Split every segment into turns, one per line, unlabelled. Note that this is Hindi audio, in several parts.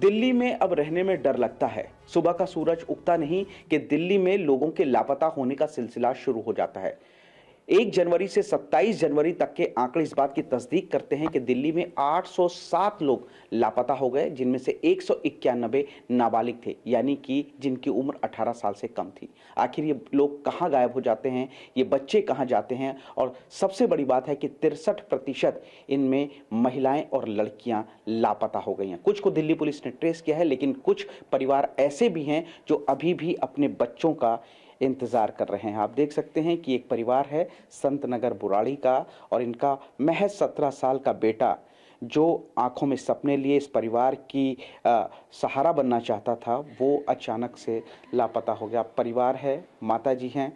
दिल्ली में अब रहने में डर लगता है। सुबह का सूरज उगता नहीं कि दिल्ली में लोगों के लापता होने का सिलसिला शुरू हो जाता है। 1 जनवरी से 27 जनवरी तक के आंकड़े इस बात की तस्दीक करते हैं कि दिल्ली में 807 लोग लापता हो गए, जिनमें से 191 नाबालिग थे, यानी कि जिनकी उम्र 18 साल से कम थी। आखिर ये लोग कहां गायब हो जाते हैं, ये बच्चे कहां जाते हैं? और सबसे बड़ी बात है कि 63% इनमें महिलाएं और लड़कियां लापता हो गई हैं। कुछ को दिल्ली पुलिस ने ट्रेस किया है, लेकिन कुछ परिवार ऐसे भी हैं जो अभी भी अपने बच्चों का इंतजार कर रहे हैं। आप देख सकते हैं कि एक परिवार है संत नगर बुराड़ी का, और इनका महज 17 साल का बेटा जो आंखों में सपने लिए इस परिवार की सहारा बनना चाहता था, वो अचानक से लापता हो गया। परिवार है, माता जी हैं,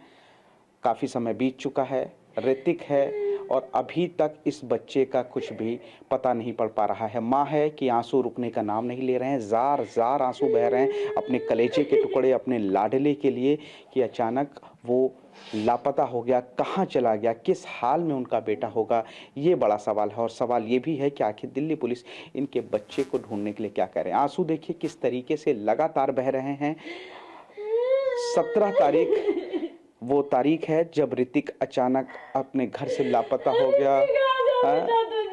काफ़ी समय बीत चुका है, ऋतिक है, और अभी तक इस बच्चे का कुछ भी पता नहीं पड़ पा रहा है। माँ है कि आंसू रुकने का नाम नहीं ले रहे हैं, जार जार आंसू बह रहे हैं अपने कलेजे के टुकड़े, अपने लाडले के लिए, कि अचानक वो लापता हो गया, कहाँ चला गया, किस हाल में उनका बेटा होगा, ये बड़ा सवाल है। और सवाल ये भी है कि आखिर दिल्ली पुलिस इनके बच्चे को ढूंढने के लिए क्या करे। आंसू देखिए किस तरीके से लगातार बह रहे हैं। 17 तारीख वो तारीख है जब ऋतिक अचानक अपने घर से लापता हो गया।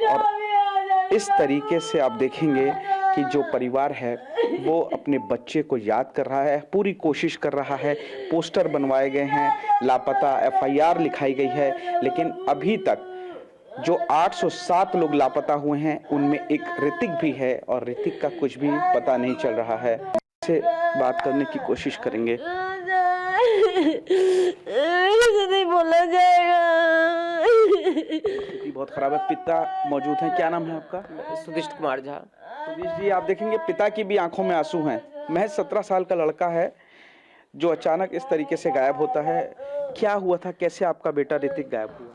और इस तरीके से आप देखेंगे कि जो परिवार है वो अपने बच्चे को याद कर रहा है, पूरी कोशिश कर रहा है। पोस्टर बनवाए गए हैं, लापता FIR लिखाई गई है, लेकिन अभी तक जो 807 लोग लापता हुए हैं उनमें एक ऋतिक भी है, और ऋतिक का कुछ भी पता नहीं चल रहा है। से बात करने की कोशिश करेंगे।
नहीं बोला जाएगा।
स्थिति बहुत खराब है। पिता मौजूद हैं, क्या नाम है आपका?
सुदिष्ट कुमार झा।
सुदेश जी, आप देखेंगे पिता की भी आंखों में आंसू हैं। महज 17 साल का लड़का है जो अचानक इस तरीके से गायब होता है। क्या हुआ था, कैसे आपका बेटा ऋतिक गायब हुआ?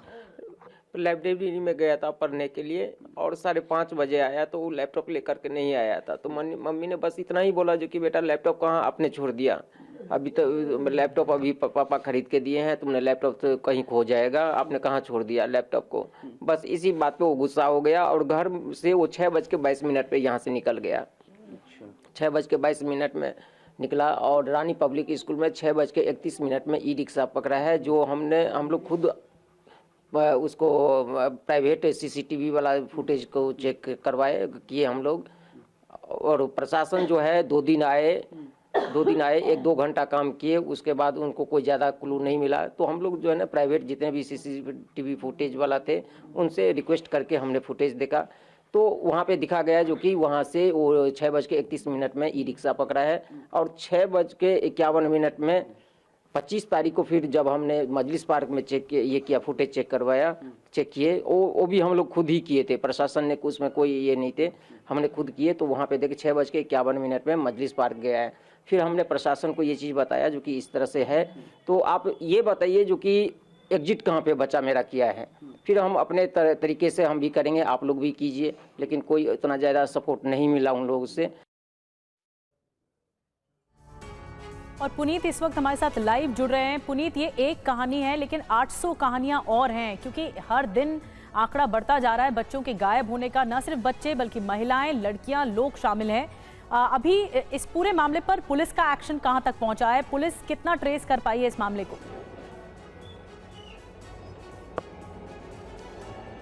लाइब्रेरी में गया था पढ़ने के लिए, और 5:30 बजे आया तो वो लैपटॉप लेकर के नहीं आया था। तो मम्मी ने बस इतना ही बोला जो कि बेटा लैपटॉप कहाँ आपने छोड़ दिया, अभी तो लैपटॉप अभी पापा खरीद के दिए हैं, तुमने लैपटॉप तो कहीं खो जाएगा, आपने कहाँ छोड़ दिया लैपटॉप को। बस इसी बात पे वो गुस्सा हो गया, और घर से वो 6:22 पे यहाँ से निकल गया। 6:22 में निकला, और रानी पब्लिक स्कूल में 6:31 में ई-रिक्शा पकड़ा है, जो हम लोग खुद उसको प्राइवेट CCTV वाला फुटेज को चेक करवाए किए हम लोग। और प्रशासन जो है 2 दिन आए, 1-2 घंटा काम किए, उसके बाद उनको कोई ज़्यादा क्लू नहीं मिला। तो हम लोग जो है ना प्राइवेट जितने भी CCTV फुटेज वाला थे उनसे रिक्वेस्ट करके हमने फुटेज देखा, तो वहाँ पे दिखा गया जो कि वहाँ से वो 6:31 में ई-रिक्शा पकड़ा है। और 6:51 में 25 तारीख को फिर जब हमने मजलिस पार्क में चेक किया फुटेज चेक किए, वो भी हम लोग खुद ही किए थे, प्रशासन ने उसमें कोई ये नहीं थे, हमने खुद किए। तो वहाँ पे देखे 6:51 में मजलिस पार्क गया है। फिर हमने प्रशासन को ये चीज़ बताया जो कि इस तरह से है, तो आप ये बताइए जो कि एग्जिट कहाँ पे बच्चा मेरा किया है, फिर हम अपने तरीके से हम भी करेंगे, आप लोग भी कीजिए। लेकिन कोई इतना ज़्यादा सपोर्ट नहीं मिला उन लोगों से।
और पुनीत इस वक्त हमारे साथ लाइव जुड़ रहे हैं। पुनीत, ये एक कहानी है लेकिन 800 कहानियां और हैं, क्योंकि हर दिन आंकड़ा बढ़ता जा रहा है बच्चों के गायब होने का। न सिर्फ बच्चे बल्कि महिलाएं, लड़कियां, लोग शामिल हैं। अभी इस पूरे मामले पर पुलिस का एक्शन कहां तक पहुंचा है? पुलिस कितना ट्रेस कर पाई है इस मामले को?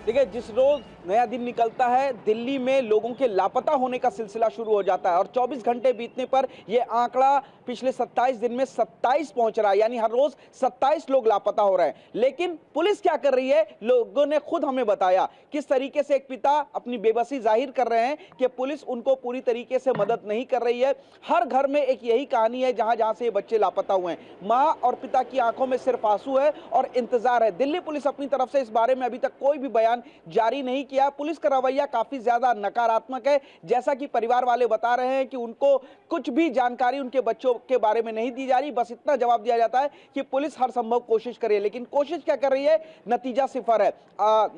देखिए, जिस रोज नया दिन निकलता है दिल्ली में लोगों के लापता होने का सिलसिला शुरू हो जाता है, और 24 घंटे बीतने पर यह आंकड़ा पिछले 27 दिन में 27 पहुंच रहा है, यानी हर रोज 27 लोग लापता हो रहे हैं। लेकिन पुलिस क्या कर रही है, लोगों ने खुद हमें बताया किस तरीके से एक पिता अपनी बेबसी जाहिर कर रहे हैं कि पुलिस उनको पूरी तरीके से मदद नहीं कर रही है। हर घर में एक यही कहानी है जहां जहां से ये बच्चे लापता हुए हैं। माँ और पिता की आंखों में सिर्फ आंसू है और इंतजार है। दिल्ली पुलिस अपनी तरफ से इस बारे में अभी तक कोई भी बयान जारी नहीं किया। पुलिस का रवैया काफी ज्यादा नकारात्मक है। जैसा कि परिवार वाले बता रहे हैं कि उनको कुछ भी जानकारी उनके बच्चों के बारे में नहीं दी जा रही, बस इतना जवाब दिया जाता है कि पुलिस हर संभव कोशिश करे। लेकिन कोशिश क्या कर रही है, नतीजा सिफर है।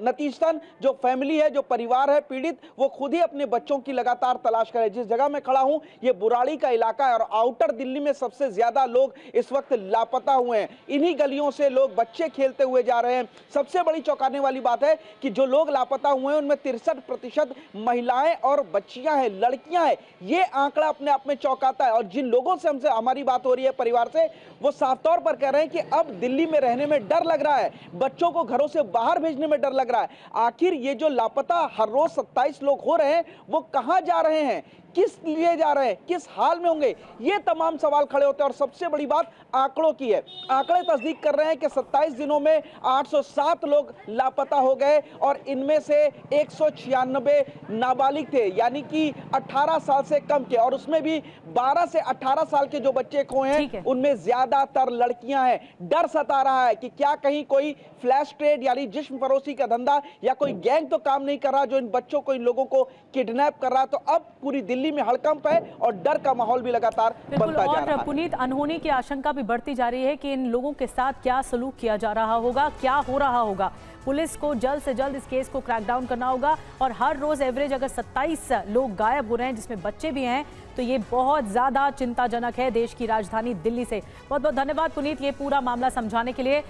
नतीजतन जो फैमिली है, जो परिवार है पीड़ित, वो खुद ही अपने बच्चों की लगातार तलाश करे। जिस जगह मैं खड़ा हूं ये बुराड़ी का इलाका है, और आउटर दिल्ली में सबसे ज्यादा लोग इस वक्त लापता हुए हैं। इन्हीं गलियों से लोग बच्चे खेलते हुए जा रहे हैं। सबसे बड़ी चौंकाने वाली बात है कि जो लोग लापता हुए हैं उनमें 63% महिलाएं और बच्चियां हैं, लड़कियां हैं। ये आंकड़ा अपने आप में चौंकाता है। और जिन लोगों से हमसे हमारी बात हो रही है परिवार से, वो साफ तौर पर कह रहे हैं कि अब दिल्ली में रहने में डर लग रहा है, बच्चों को घरों से बाहर भेजने में डर लग रहा है। आखिर ये जो लापता हर रोज 27 लोग हो रहे हैं, वो कहां जा रहे हैं, किस लिए जा रहे हैं, किस हाल में होंगे, ये तमाम सवाल खड़े होते हैं। और सबसे बड़ी बात आंकड़ों की है। आंकड़े तस्दीक कर रहे हैं कि 27 दिनों में 807 लोग लापता हो गए और इनमें से 196 नाबालिग थे, यानी कि 18 साल से कम के, और उसमें भी 12 से 18 साल के जो बच्चे खोए हैं उनमें ज्यादातर लड़कियां हैं। डर सता रहा है कि क्या कहीं कोई फ्लैश ट्रेड यानी जिस्म फरोशी का धंधा या कोई गैंग तो काम नहीं कर रहा जो इन बच्चों को, इन लोगों को किडनैप कर रहा है। तो अब पूरी दिल्ली में हड़कंप है और डर का माहौल भी लगातार बनता जा रहा है।
पुनीत, अनहोनी की आशंका भी बढ़ती जा रही है कि इन लोगों के साथ क्या सलूक किया जा रहा होगा, क्या हो रहा होगा। पुलिस को जल्द से जल्द इस केस को क्रैकडाउन करना होगा। और हर रोज एवरेज अगर 27 लोग गायब हो रहे हैं, जिसमें बच्चे भी हैं, तो ये बहुत ज्यादा चिंताजनक है देश की राजधानी दिल्ली से। बहुत बहुत धन्यवाद पुनीत, ये पूरा मामला समझाने के लिए।